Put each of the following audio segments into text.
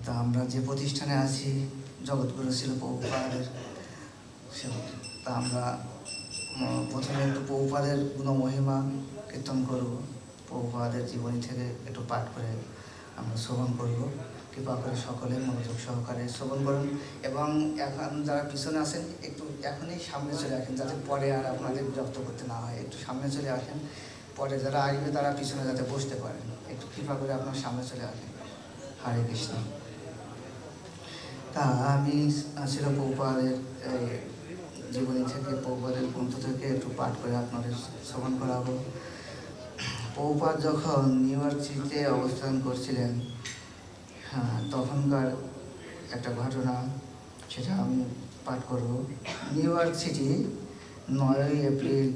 তা আমরা যে প্রতিষ্ঠানে আছি জগৎগুরু ছিল প্রভুপাদের সেবা। তা আমরা প্রথমে একটু প্রভুপাদের গুণমহিমা কীর্তন করব, প্রভুপাদের জীবনী থেকে একটু পাঠ করে আমরা শ্রবণ করব। কৃপা করে সকলে মনোযোগ সহকারে শ্রবণ করুন এবং এখন যারা পিছনে আসেন একটু এখনই সামনে চলে আসেন, যাতে পরে আর আপনাদের বিরক্ত করতে না হয়। একটু সামনে চলে আসেন, পরে যারা আসবে তারা পিছনে যাতে বসতে পারেন। একটু কৃপা করে আপনার সামনে চলে আসেন। হরে কৃষ্ণ। তা আমি ছিল প্রভুপাদের জীবনী থেকে, প্রভুপাদের গ্রন্থ থেকে একটু পাঠ করে আপনাদের শ্রবণ করাবো। প্রভুপাদ যখন নিউ ইয়র্ক সিটিতে অবস্থান করছিলেন, তখনকার একটা ঘটনা, সেটা আমি পাঠ করব। নিউ ইয়র্ক সিটি 9ই এপ্রিল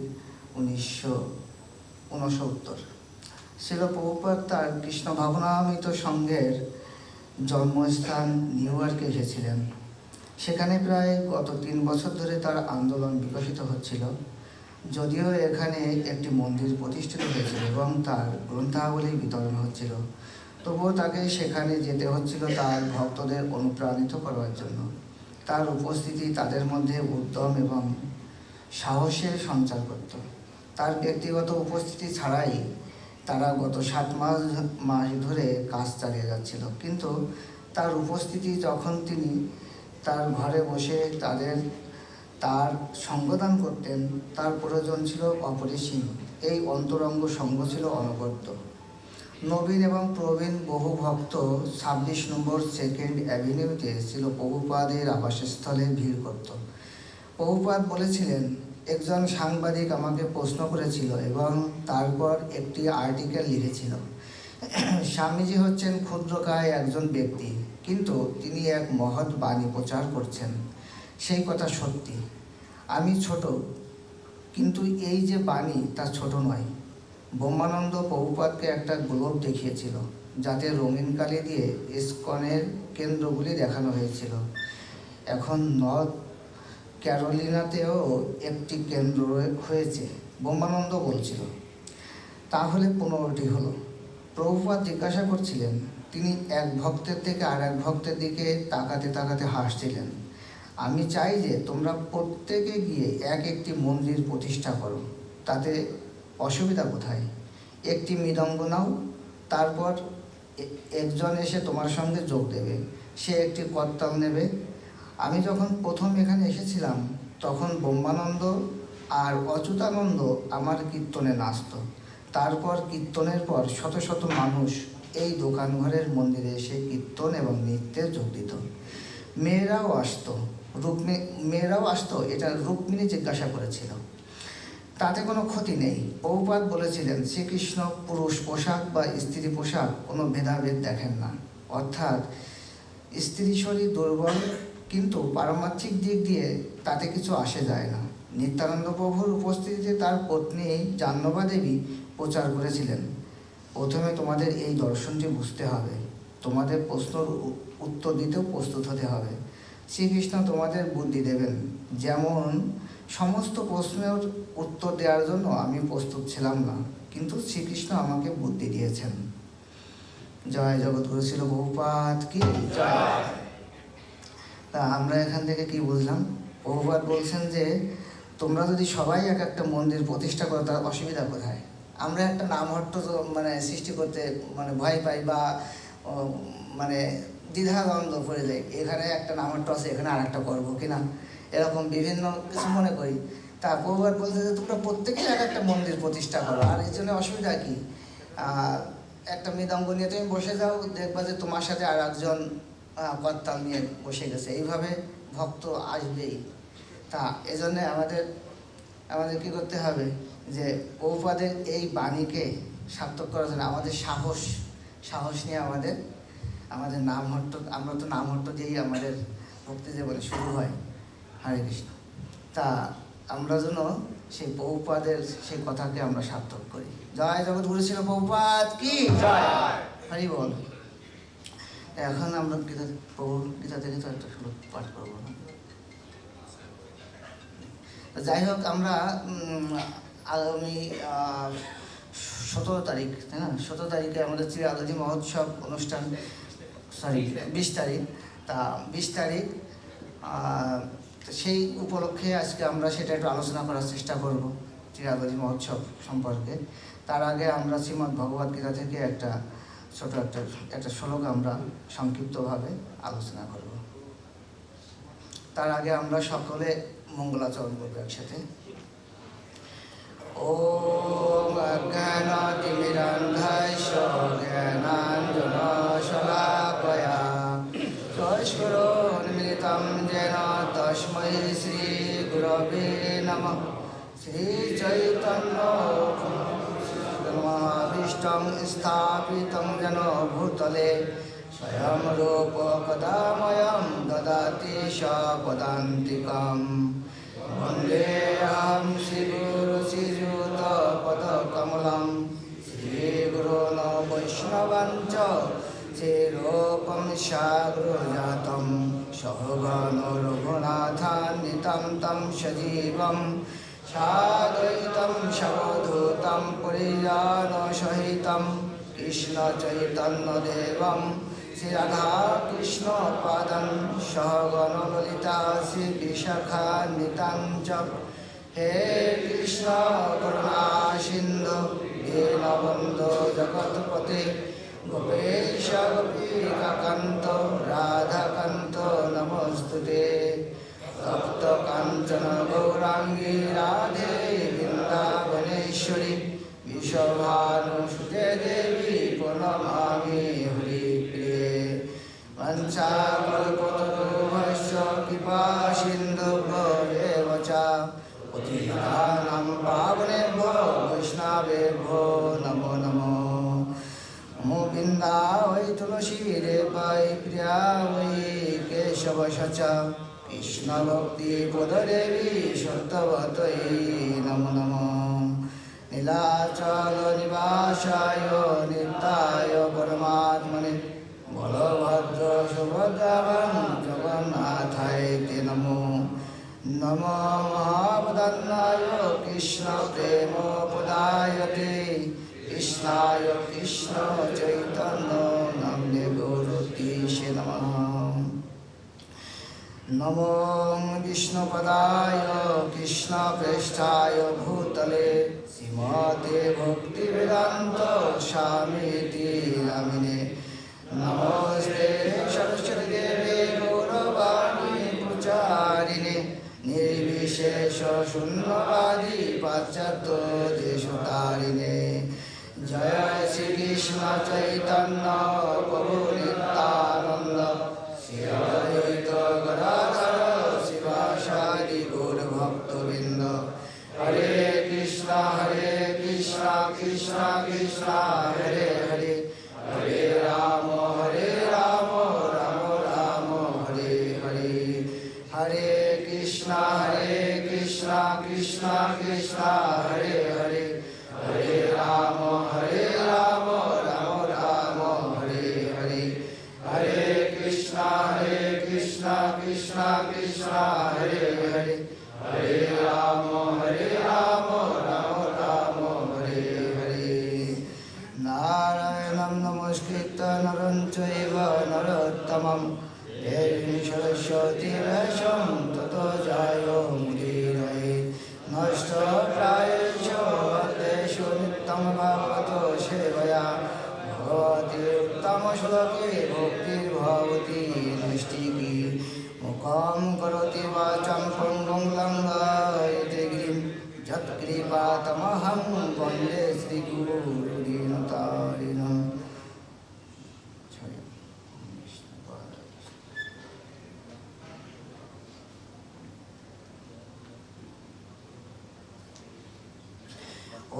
1969। ছিল প্রভুপাদ তার কৃষ্ণ ভাবনামৃত সংঘের জন্মস্থান নিউ ইয়র্কে এসেছিলেন। সেখানে প্রায় গত 3 বছর ধরে তার আন্দোলন বিকশিত হচ্ছিল। যদিও এখানে একটি মন্দির প্রতিষ্ঠিত হয়েছিল এবং তার গ্রন্থাবলী বিতরণ হচ্ছিল, তবুও তাকে সেখানে যেতে হচ্ছিল তার ভক্তদের অনুপ্রাণিত করার জন্য। তার উপস্থিতি তাদের মধ্যে উদ্যম এবং সাহসের সঞ্চার করত। তার ব্যক্তিগত উপস্থিতি ছাড়াই তারা গত 7 মাস ধরে কাজ চালিয়ে যাচ্ছিল, কিন্তু তার উপস্থিতি যখন তিনি তার ঘরে বসে তার সঙ্গদান করতেন, তার প্রয়োজন ছিল অপরিসীম। এই অন্তরঙ্গ সঙ্গ ছিল অনবদ্য। নবীন এবং প্রবীণ বহু ভক্ত 26 নম্বর 2nd অ্যাভিনিউতে ছিল প্রভুপাদের আবাসস্থলে ভিড় করত। প্রভুপাদ বলেছিলেন, একজন সাংবাদিক আমাকে প্রশ্ন করেছিল এবং তারপর একটি আর্টিকেল লিখেছিল, স্বামীজি হচ্ছেন ক্ষুদ্রকায় একজন ব্যক্তি, কিন্তু তিনি এক মহৎ বাণী প্রচার করছেন। সেই কথা সত্যি। আমি ছোট, কিন্তু এই যে বাণী তা ছোট নয়। ব্রহ্মানন্দ প্রভুপাদকে একটা গ্লোব দেখিয়েছিল, যাতে রঙিন কালি দিয়ে ইসকনের কেন্দ্রগুলি দেখানো হয়েছিল। এখন নর্থ ক্যারোলিনাতেও একটি কেন্দ্র হয়েছে, ব্রহ্মানন্দ বলছিল। তাহলে 15টি হলো। প্রভুপাদ জিজ্ঞাসা করছিলেন। তিনি এক ভক্তের থেকে আর এক ভক্তের দিকে তাকাতে তাকাতে হাসছিলেন। আমি চাই যে তোমরা প্রত্যেকে গিয়ে একটি মন্দির প্রতিষ্ঠা করো, তাতে অসুবিধা কোথায়? একটি মৃদঙ্গ নাও, তারপর একজন এসে তোমার সঙ্গে যোগ দেবে, সে একটি করতাল নেবে। আমি যখন প্রথম এখানে এসেছিলাম, তখন ব্রহ্মানন্দ আর অচ্যুতানন্দ আমার কীর্তনে নাচত। তারপর কীর্তনের পর শত শত মানুষ এই দোকানঘরের মন্দিরে এসে কীর্তন এবং নৃত্যে যোগ দিত। মেয়েরাও আসতো। এটা রুক্মিণী জিজ্ঞাসা করেছিল। তাতে কোনো ক্ষতি নেই। প্রভুপাদ বলেছিলেন, শ্রীকৃষ্ণ পুরুষ পোশাক বা স্ত্রী পোশাক কোনো ভেদাভেদ দেখেন না। অর্থাৎ স্ত্রী শরীর দুর্বল, কিন্তু পারমার্থিক দিক দিয়ে তাতে কিছু আসে যায় না। নিত্যানন্দ প্রভুর উপস্থিতিতে তার পত্নী জাহ্নবা দেবী প্রচার করেছিলেন, প্রথমে তোমাদের এই দর্শনটি বুঝতে হবে, তোমাদের প্রশ্নের উত্তর দিতেও প্রস্তুত হতে হবে। শ্রীকৃষ্ণ তোমাদের বুদ্ধি দেবেন। যেমন সমস্ত প্রশ্নের উত্তর দেওয়ার জন্য আমি প্রস্তুত ছিলাম না, কিন্তু শ্রীকৃষ্ণ আমাকে বুদ্ধি দিয়েছেন। জয় জগৎগুরু ছিল প্রভুপাদ কি জয়। তা আমরা এখান থেকে কি বুঝলাম? প্রভুপাদ বলছেন যে তোমরা যদি সবাই একটা মন্দির প্রতিষ্ঠা করো, তার অসুবিধা কোথায়? আমরা একটা নামহট্ট সৃষ্টি করতে ভয় পাই বা দ্বিধাদ্বন্দ্ব পড়ে যাই। এখানে একটা নামহট্ট আছে, এখানে আর একটা করবো কিনা, এরকম বিভিন্ন কিছু মনে করি। তা প্রভুপাদ বলছে যে তোমরা প্রত্যেকেই একটা মন্দির প্রতিষ্ঠা করো, আর এই জন্য অসুবিধা কি? একটা মৃদঙ্গ নিয়ে তুমি বসে যাও, দেখবা যে তোমার সাথে আর একজন করতাল নিয়ে বসে গেছে। এইভাবে ভক্ত আসবেই। তা এজন্য আমাদের কী করতে হবে, যে প্রভুপাদের এই বাণীকে সার্থক করার জন্য আমাদের সাহস নিয়ে আমাদের নামহট্ট, আমরা তো নামহট্ট দিয়েই আমাদের ভক্তি জীবনে শুরু হয়। হরে কৃষ্ণ। তা আমরা যেন সেই প্রভুপাদের সেই কথাকে আমরা সার্থক করি। জয় জগৎগুরু ছিল প্রভুপাদ কি জয়। হরি বল। এখন আমরা গীতা থেকে তো একটা শ্লোক পাঠ করবো। যাই হোক, আমরা আগামী 17 তারিখ, তাই না, 17 তারিখে আমাদের শ্রী আগাধী মহোৎসব অনুষ্ঠান সরি 20 তারিখ, তা 20 তারিখ সেই উপলক্ষে আজকে আমরা সেটা একটু আলোচনা করার চেষ্টা করব চিরাগরি মহোৎসব সম্পর্কে। তার আগে আমরা শ্রীমদ্ ভগবদ্গীতা থেকে ছোট একটা শ্লোক আমরা সংক্ষিপ্তভাবে আলোচনা করব। তার আগে আমরা সকলে মঙ্গলাচরণ করবো একসাথে। ওম অজ্ঞানাতিমিরান্ধাস্য জ্ঞানাঞ্জনশলাকয়া চক্ষুरुन्मिलितं येन तस्मै श्रीगुरवे नमः। श्रीचैतन्यमहाभीष्टं स्थापितं येन भूतले स्वयं रूप कदा मह्यं ददाति पदान्तिकम्। वन्देऽहं श्रीगुरु श्रीयुतपदकमलं श्रीगुरून् वैष्णवाञ्च श्रीरूपं साग्रजातं सहगणो रघुनाथान्वितं तं सजीवं साद्वैतं सवधूतं परिजनसहितं कृष्णचैतन्यदेवं श्रीराधाकृष्णपादं सहगणललिता श्रीविशाखान्वितं च। हे कृष्ण करुणा सिन्धु दीनबन्धो जगत्पते गोपेश गोपिकान्त राधाकान्त नमोस्तुते। तप्त काञ्चन गौराङ्गी राधे वृन्दावनेश्वरी विश्वभानुसुते देवी प्रणमामि हरिप्रिये। वंशाकल्पतरुभ्यश्च कृपा सिन्धुभ्यो च पतितानां पावनेभ्यो वैष्णवेभ्यो नमो नमः। नमो बिन्दावै तुलसीदेवाय प्रियावै केशवशचा कृष्णभक्तिपददेवी सत्यवतै नमो नमः। नीलाचलनिवासाय नित्याय परमात्मने बलभद्र सुभद्राभं जगन्नाथाय ते नमो। नमो महावदन्नाय कृष्णप्रेमपदायते कृष्णाय कृष्ण चैतन्य नाम्ने गौरतीशे नमः। नमो विष्णुपदाय कृष्णप्रेष्ठाय भूतले श्रीमते भक्तिवेदान्त स्वामीति नामिने। नमस्ते सरस्वती देवे गौरवाणी प्रचारिणे निर्विशेष शून्यवादी पाश्चात्य देशतारिणे। जय श्री कृष्ण चैतन्य प्रभु नित्यानंद श्री अद्वैत गदाधर शिवासादि गौरभक्तवृंद। हरे कृष्ण कृष्ण कृष्ण हरे हरे हरे राम राम राम हरे हरे। हरे कृष्ण कृष्ण कृष्ण हरे हरे हरे राम राम राम हरे हरे। हरे कृष्ण कृष्ण कृष्ण हरे हरे हरे राम राम राम हरे हरे। नारायणं नमस्कृत्य नरं चैव नरोत्तमं देवीं सरस्वतीं व्यासं ततो जयो मुदीरये। नष्टप्रायेषु भक्तेषु नित्यं भागवतो सेवया भगवति उत्तमश्लोके भक्तिर्भवति नैष्टिकी। मुखं करोति वाचं पङ्गुं लङ्घयते गिरिं यत्कृपातमहं वन्दे श्रीगुरुदीनतारिणम्।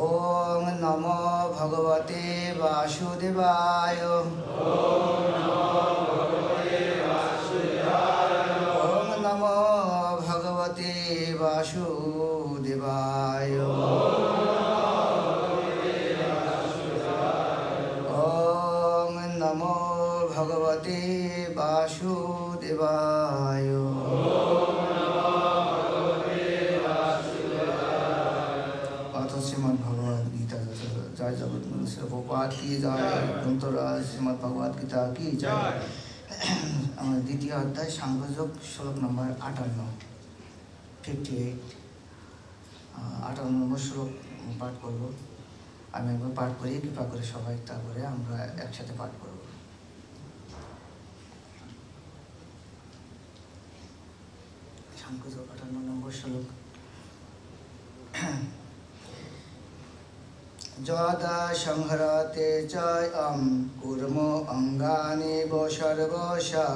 ओम नमो भगवते वासुदेवाय। ओम नमो भगवते वासुदेवाय। ओम नमो भगवते वासुदेवाय। श्रीमद् भगवद गीता जय जगत गुरु श्री प्रभुपाद की जय। ग्रंथराज श्रीमद् भगवद गीता की जय। আমার দ্বিতীয় অধ্যায় সাংখ্যযোগ শ্লোক নম্বর 58, 58 নম্বর শ্লোক পাঠ করব। আমি একবার পাঠ করি, কৃপা করে সবাই, তারপরে আমরা একসাথে পাঠ করব। সাংখ্যযোগ 58 নম্বর শ্লোক। যদা সংহরতে চ কুর্ম অঙ্গানি সর্বশা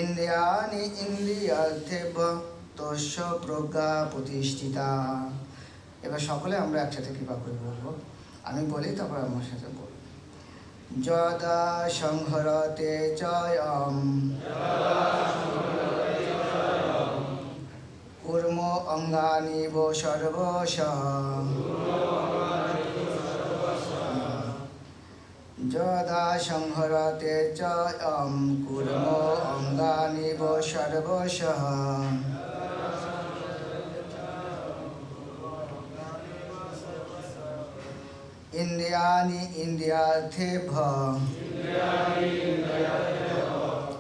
ইন্দ্রিয়াণি ইন্দ্রিয়ার্থেভ্যঃ তস্য প্রজ্ঞা প্রতিষ্ঠিতা। এবার সকলে আমরা একসাথে কৃপা করে বলবো। আমি বলি, তারপর আমার সাথে বলব। যদা সংহরতে চ কুর্ম অঙ্গানি সর্বশা যদা সংহরতে চ কুর্ম অঙ্গানি সর্বশঃ ইন্দ্রিয়াণি ইন্দ্রিয়ার্থেভ্যঃ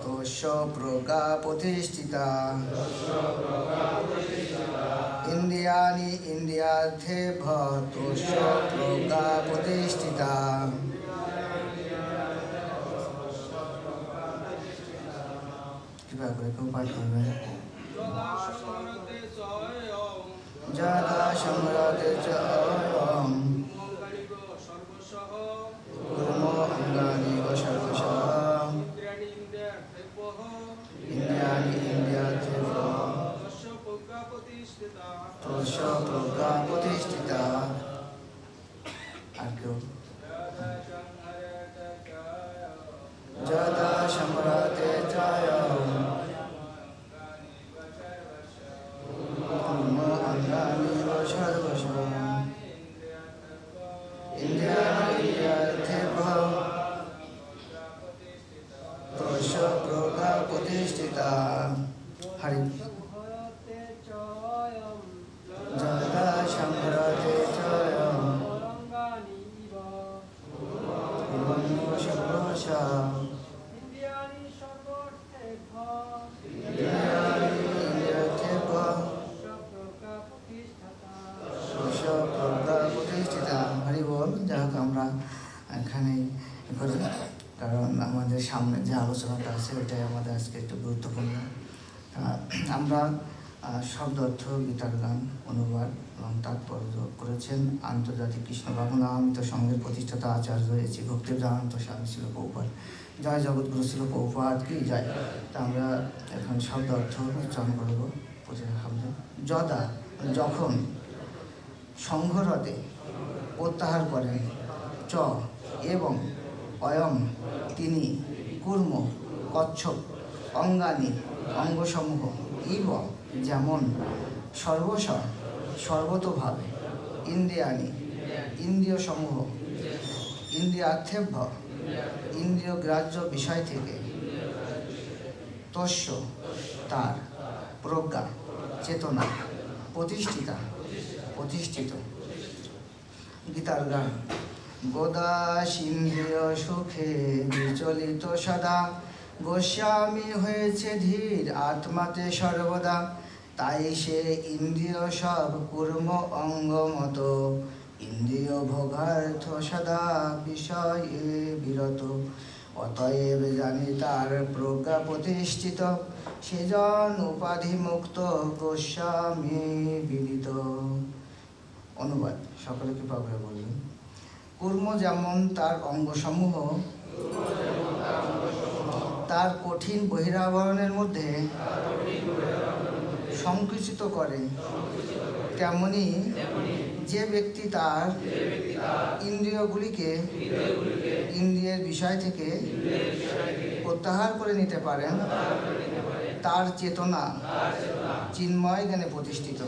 তস্য প্রজ্ঞা প্রতিষ্ঠিতা। ইন্দ্রিয়াণি ইন্দ্রিয়ার্থেভ্যঃ তস্য প্রজ্ঞা প্রতিষ্ঠিতা। কৃপা করে কেউ পাঠ করবে। যদা সংহরতে চ কুর্ম অঙ্গানি সর্বশঃ ইন্দ্রিয়াণি ইন্দ্রিয়ার্থেভ্যঃ তস্য প্রজ্ঞা প্রতিষ্ঠিতা। আর কেউ? যদা সংহরতে চ কুর্ম অঙ্গানি সর্বশঃ ইন্দ্রিয়াণি ইন্দ্রিয়ার্থেভ্যঃ তস্য প্রজ্ঞা প্রতিষ্ঠিতা। হরি। যদা সংহরতে চ কুর্ম সর্বশা ইন্দ্রিয়াণি ইন্দ্রিয়ার্থেভ্যঃ তস্য প্রজ্ঞা প্রতিষ্ঠিতা। হরি বল। যাই হোক, আমরা এখানে করি, কারণ আমাদের সামনে যে আলোচনাটা আছে ওটাই আমাদের আজকে একটু গুরুত্বপূর্ণ। আমরা শব্দ অর্থ, গীতার গান, অনুবাদ এবং তাৎপর্য করেছেন আন্তর্জাতিক কৃষ্ণ ভাবনামৃত সংঘের প্রতিষ্ঠাতা আচার্য শ্রী ভক্তিবেদান্ত স্বামী শিল প্রভুপাদ। জয় জগৎগুরু শিল প্রভুপাদ কি জয়। তা আমরা এখন শব্দ অর্থ উচ্চারণ করব। যদা যখন, সংহরতে প্রত্যাহার করেন, চ এবং, অয়ম তিনি, কুর্ম কচ্ছপ, অঙ্গানি অঙ্গসমূহ, ইব যেমন, সর্বশ সর্বতোভাবে, ইন্দ্রিয়াণি ইন্দ্রিয়সমূহ, ইন্দ্রিয়ার্থেভ্য ইন্দ্রিয় গ্রাহ্য বিষয় থেকে, তস্য তার, প্রজ্ঞা চেতনা, প্রতিষ্ঠিতা প্রতিষ্ঠিত। গীতার গান। গোদাসীন্দ্রিয় সুখে বিচলিত সদা, গোস্বামী হয়েছে ধীর আত্মাতে সর্বদা। তাই সে ইন্দ্রিয় সব কুর্ম অঙ্গ মতো, ইন্দ্রিয় ভোগার্থ সদা বিষয়ে বিরত। অতএব জানি তার প্রজ্ঞা প্রতিষ্ঠিত, সেজন উপাধি মুক্ত গোস্বামী বিদিত। অনুবাদ সকলে কৃপা করে বলবেন। কুর্ম যেমন তার অঙ্গসমূহ তার কঠিন বহিরাবরণের মধ্যে সংকুচিত করে, তেমনি যে ব্যক্তি তার ইন্দ্রিয়গুলিকে ইন্দ্রিয়ের বিষয় থেকে প্রত্যাহার করে নিতে পারেন, তার চেতনা চিন্ময় জ্ঞানে প্রতিষ্ঠিত।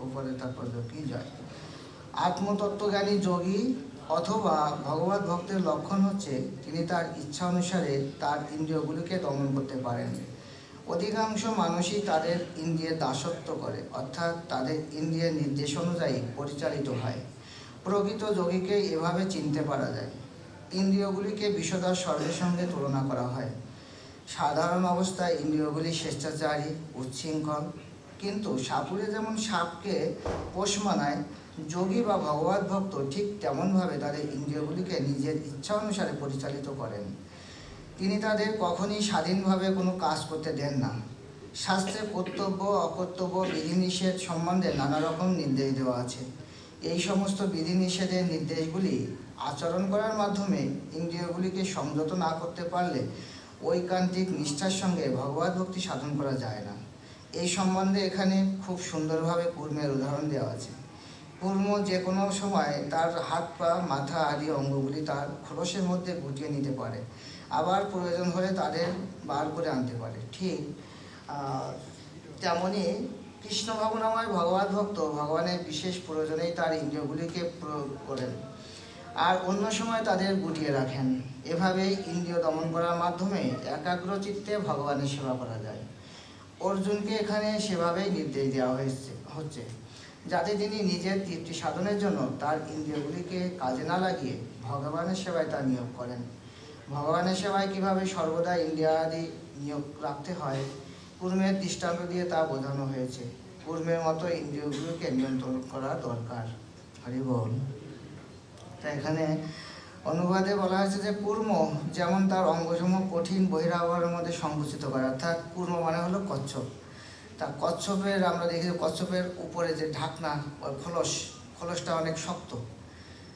উপরে তাৎপর্য কি যায়। আত্মতত্ত্বজ্ঞানী যোগী অথবা ভগবত ভক্তের লক্ষণ হচ্ছে তিনি তার ইচ্ছা অনুসারে তার ইন্দ্রিয়গুলিকে দমন করতে পারেন। অধিকাংশ মানুষই তাদের ইন্দ্রিয়ের দাসত্ব করে, অর্থাৎ তাদের ইন্দ্রিয়ের নির্দেশ অনুযায়ী পরিচালিত হয়। প্রকৃত যোগীকে এভাবে চিনতে পারা যায়। ইন্দ্রিয়গুলিকে বিষধর সর্পের সঙ্গে তুলনা করা হয়। সাধারণ অবস্থায় ইন্দ্রিয়গুলি স্বেচ্ছাচারী, উচ্ছৃঙ্খল, কিন্তু সাপুড়ে যেমন সাপকে পোষ মানায়, যোগী বা ভগবত ভক্ত ঠিক তেমনভাবে তাদের ইন্দ্রিয়গুলিকে নিজের ইচ্ছা অনুসারে পরিচালিত করেন। তিনি তাদের কখনই স্বাধীনভাবে কোনো কাজ করতে দেন না। শাস্ত্রে কর্তব্য, অকর্তব্য, বিধিনিষেধ সম্বন্ধে নানা রকম নির্দেশ দেওয়া আছে। এই সমস্ত বিধিনিষেধের নির্দেশগুলি আচরণ করার মাধ্যমে ইন্দ্রিয়গুলিকে সংযত না করতে পারলে ঐকান্তিক নিষ্ঠার সঙ্গে ভগবত ভক্তি সাধন করা যায় না। এই সম্বন্ধে এখানে খুব সুন্দরভাবে কূর্মের উদাহরণ দেওয়া আছে। কূর্ম যে কোনো সময় তার হাত, পা, মাথা আদি অঙ্গগুলি তার খোলসের মধ্যে গুটিয়ে নিতে পারে, আবার প্রয়োজন হলে তাদের বার করে আনতে পারে। ঠিক তেমনি কৃষ্ণ ভাবনাময় ভগবত ভক্ত ভগবানের বিশেষ প্রয়োজনেই তার ইন্দ্রিয়গুলিকে প্রয়োগ করেন, আর অন্য সময় তাদের গুটিয়ে রাখেন। এভাবেই ইন্দ্রিয় দমন করার মাধ্যমে একাগ্র চিত্তে ভগবানের সেবা করা যায়। অর্জুনকে এখানে সেভাবেই নির্দেশ দেওয়া হচ্ছে, যাতে তিনি নিজের তৃপ্তি সাধনের জন্য তার ইন্দ্রিয়গুলিকে কাজে না লাগিয়ে ভগবানের সেবায় তা নিয়োগ করেন। ভগবানের সেবায় কীভাবে সর্বদা ইন্দ্রিয়াদি নিয়োগ রাখতে হয়, কূর্মের দৃষ্টান্ত দিয়ে তা বোঝানো হয়েছে। কূর্মের মতো ইন্দ্রিয়গুলিকে নিয়ন্ত্রণ করা দরকার। হরি বল। তা এখানে অনুবাদে বলা হয়েছে যে কূর্ম যেমন তার অঙ্গসমূহ কঠিন বহিরাবরণের মধ্যে সংকুচিত করে, অর্থাৎ কূর্ম মানে হলো কচ্ছপ। তা কচ্ছপের আমরা দেখি কচ্ছপের উপরে যে ঢাকনা, খোলসটা অনেক শক্ত।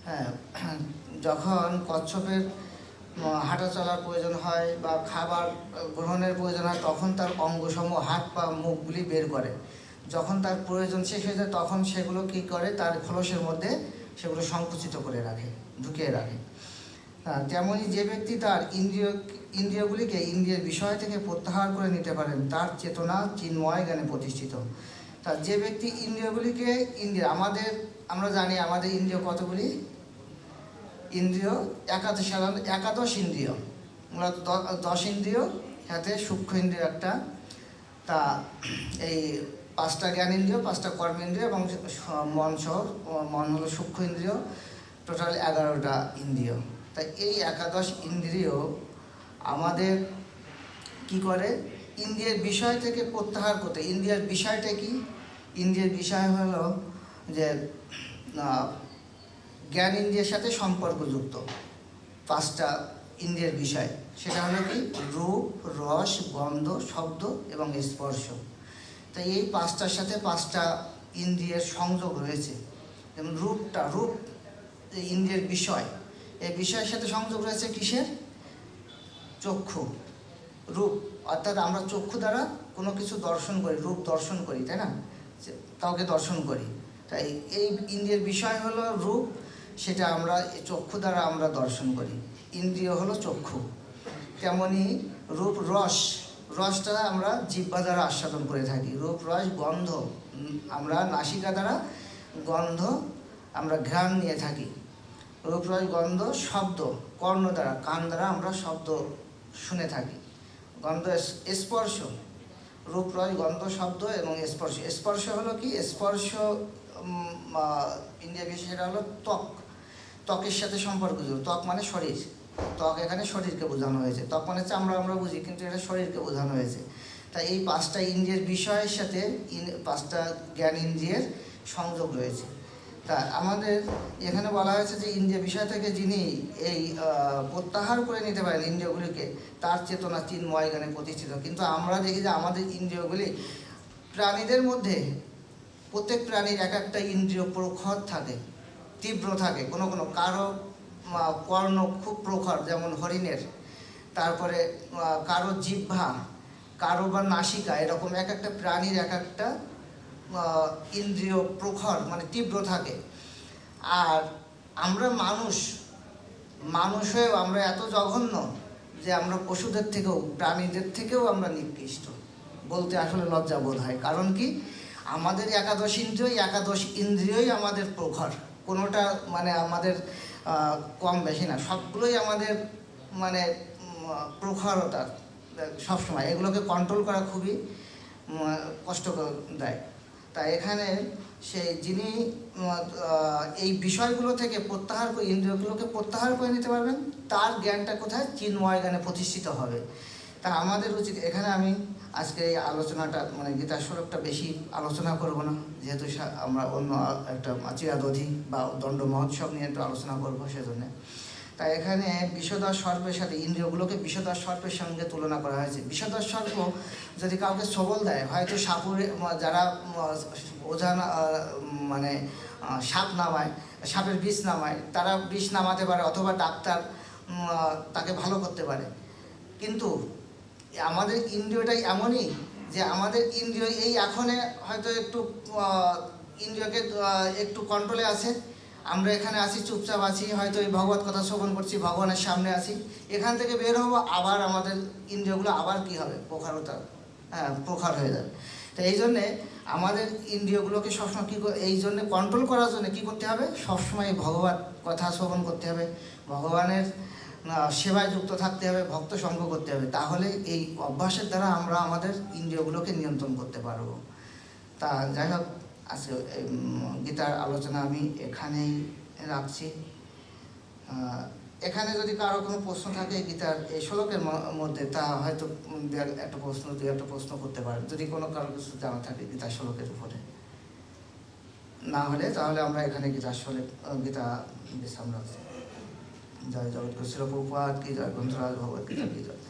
হ্যাঁ, যখন কচ্ছপের হাঁটা চলার প্রয়োজন হয় বা খাবার গ্রহণের প্রয়োজন হয়, তখন তার অঙ্গসমূহ, হাত, পা, মুখগুলি বের করে। যখন তার প্রয়োজন শেষ হয়ে যায়, তখন সেগুলো কী করে, তার খোলসের মধ্যে সেগুলো সংকুচিত করে রাখে, ঢুকিয়ে রাখে। তেমনই যে ব্যক্তি তার ইন্দ্রিয়গুলিকে ইন্দ্রিয়ের বিষয় থেকে প্রত্যাহার করে নিতে পারেন, তার চেতনা চিন্ময় জ্ঞানে প্রতিষ্ঠিত। তা যে ব্যক্তি ইন্দ্রিয়গুলিকে আমরা জানি আমাদের ইন্দ্রিয় কতগুলি? ইন্দ্রিয় একাদশ ইন্দ্রিয়, মূলত 10 ইন্দ্রিয়, সাথে সূক্ষ্ম ইন্দ্রিয় একটা। তা এই 5টা জ্ঞানেন্দ্রিয়, 5টা কর্মেন্দ্রিয় এবং মন হলো সূক্ষ্ম ইন্দ্রিয়, টোটাল 11টা ইন্দ্রিয়। তাই এই একাদশ ইন্দ্রিয় আমাদের কি করে, ইন্দ্রিয়ের বিষয় থেকে প্রত্যাহার করতে। ইন্দ্রিয়ের বিষয়টা কি? ইন্দ্রিয়ের বিষয় হলো যে জ্ঞান ইন্দ্রিয়ের সাথে সম্পর্কযুক্ত 5টা ইন্দ্রিয়ের বিষয়। সেটা হলো কি? রূপ, রস, গন্ধ, শব্দ এবং স্পর্শ। তাই এই 5টার সাথে 5টা ইন্দ্রিয়ের সংযোগ রয়েছে। যেমন রূপ ইন্দ্রিয়ের বিষয়, এই বিষয়ের সাথে সংযোগ রয়েছে কিসের? চক্ষু, রূপ, অর্থাৎ আমরা চক্ষু দ্বারা কোনো কিছু দর্শন করি, রূপ দর্শন করি, তাই না? কাউকে দর্শন করি। তাই এই ইন্দ্রিয়ের বিষয় হলো রূপ, সেটা আমরা চক্ষু দ্বারা আমরা দর্শন করি। ইন্দ্রিয় হলো চক্ষু। তেমনি রূপ, রসটা আমরা জিহ্বা দ্বারা আস্বাদন করে থাকি। রূপ, রস, গন্ধ আমরা নাসিকা দ্বারা গন্ধ আমরা ঘ্রাণ নিয়ে থাকি। রূপ, রস, গন্ধ, শব্দ কর্ণ দ্বারা, কান দ্বারা আমরা শব্দ শুনে থাকি। গন্ধ, স্পর্শ, রূপ, রস, গন্ধ, শব্দ এবং স্পর্শ। স্পর্শ হলো কি? স্পর্শ ইন্দ্রিয় বিষয়, সেটা হলো ত্বকের সাথে সম্পর্কযুক্ত। ত্বক মানে শরীর, ত্বক এখানে শরীরকে বোঝানো হয়েছে। ত্বক মানে চামড়া আমরা বুঝি, কিন্তু এটা শরীরকে বোঝানো হয়েছে। তাই এই 5টা ইন্দ্রিয়ের বিষয়ের সাথে 5টা জ্ঞান ইন্দ্রিয়ের সংযোগ রয়েছে। তা আমাদের এখানে বলা হয়েছে যে ইন্দ্রিয় বিষয় থেকে যিনি এই প্রত্যাহার করে নিতে পারেন ইন্দ্রিয়গুলিকে, তার চেতনা চিন্ময় জ্ঞানে প্রতিষ্ঠিত। কিন্তু আমরা দেখি যে আমাদের ইন্দ্রিয়গুলি, প্রাণীদের মধ্যে প্রত্যেক প্রাণীর একটা ইন্দ্রিয় প্রখর থাকে, তীব্র থাকে। কোনো কারো কর্ণ খুব প্রখর, যেমন হরিণের, তারপরে কারো জিহ্বা, কারো বা নাসিকা, এরকম একটা প্রাণীর একটা ইন্দ্রিয় প্রখর মানে তীব্র থাকে। আর আমরা মানুষ হয়েও আমরা এত জঘন্য যে আমরা পশুদের থেকেও, প্রাণীদের থেকেও আমরা নিকৃষ্ট বলতে আসলে লজ্জা বোধ হয়। কারণ কি? আমাদের একাদশ ইন্দ্রিয়ই আমাদের প্রখর। কোনোটা মানে আমাদের কম বেশি না, সবগুলোই আমাদের মানে প্রখরতা সবসময়। এগুলোকে কন্ট্রোল করা খুবই কষ্টকর দেয়। তাই এখানে যিনি এই বিষয়গুলো থেকে প্রত্যাহার করে, ইন্দ্রিয়গুলোকে প্রত্যাহার করে নিতে পারবেন, তার জ্ঞানটা কোথায়? চিন্ময় জ্ঞানে প্রতিষ্ঠিত হবে। তা আমাদের উচিত, এখানে আমি আজকে এই আলোচনাটা গীতার শ্লোকটা বেশি আলোচনা করব না, যেহেতু আমরা অন্য একটা চিরাদধি বা দণ্ড মহোৎসব নিয়ে একটু আলোচনা করবো, সেজন্য। তাই এখানে বিষধর সর্পের সাথে ইন্দ্রিয়গুলোকে বিষধর সর্পের সঙ্গে তুলনা করা হয়েছে। বিষধর সর্প যদি কাউকে সবল দেয়, হয়তো সাপুরে যারা ওঝান সাপ নামায়, সাপের বিষ নামায়, তারা বিষ নামাতে পারে, অথবা ডাক্তার তাকে ভালো করতে পারে। কিন্তু আমাদের ইন্দ্রিয়টাই এমনই যে আমাদের ইন্দ্রিয় এই এখনে হয়তো একটু ইন্দ্রিয়কে একটু কন্ট্রোলে আছে। আমরা এখানে আসি, চুপচাপ আছি, হয়তো এই ভগবত কথা শ্রবণ করছি, ভগবানের সামনে আছি, এখান থেকে বের হবো, আবার আমাদের ইন্দ্রিয়গুলো আবার কি হবে? প্রখর হয়ে যাবে। তো এই জন্যে আমাদের ইন্দ্রিয়গুলোকে সবসময় এই জন্যে কন্ট্রোল করার জন্য কী করতে হবে? সবসময় ভগবত কথা শ্রবণ করতে হবে, ভগবানের সেবায় যুক্ত থাকতে হবে, ভক্ত সঙ্গ করতে হবে। তাহলে এই অভ্যাসের দ্বারা আমরা আমাদের ইন্দ্রিয়গুলোকে নিয়ন্ত্রণ করতে পারবো। তা যাই হোক, আজকে গীতার আলোচনা আমি এখানেই রাখছি। এখানে যদি কারো কোনো প্রশ্ন থাকে গীতার এই শ্লোকের মধ্যে, তা হয়তো দুই একটা প্রশ্ন করতে পারে, যদি কোনো কারো কিছু জানা থাকে গীতার শ্লোকের উপরে। না হলে তাহলে আমরা এখানে গীতা বিশ্রাম রাখছি। জয় জগৎ শ্রী প্রভুপাদ কি জয়, গ্রন্থরাজ ভগবত গীতা কি জয়।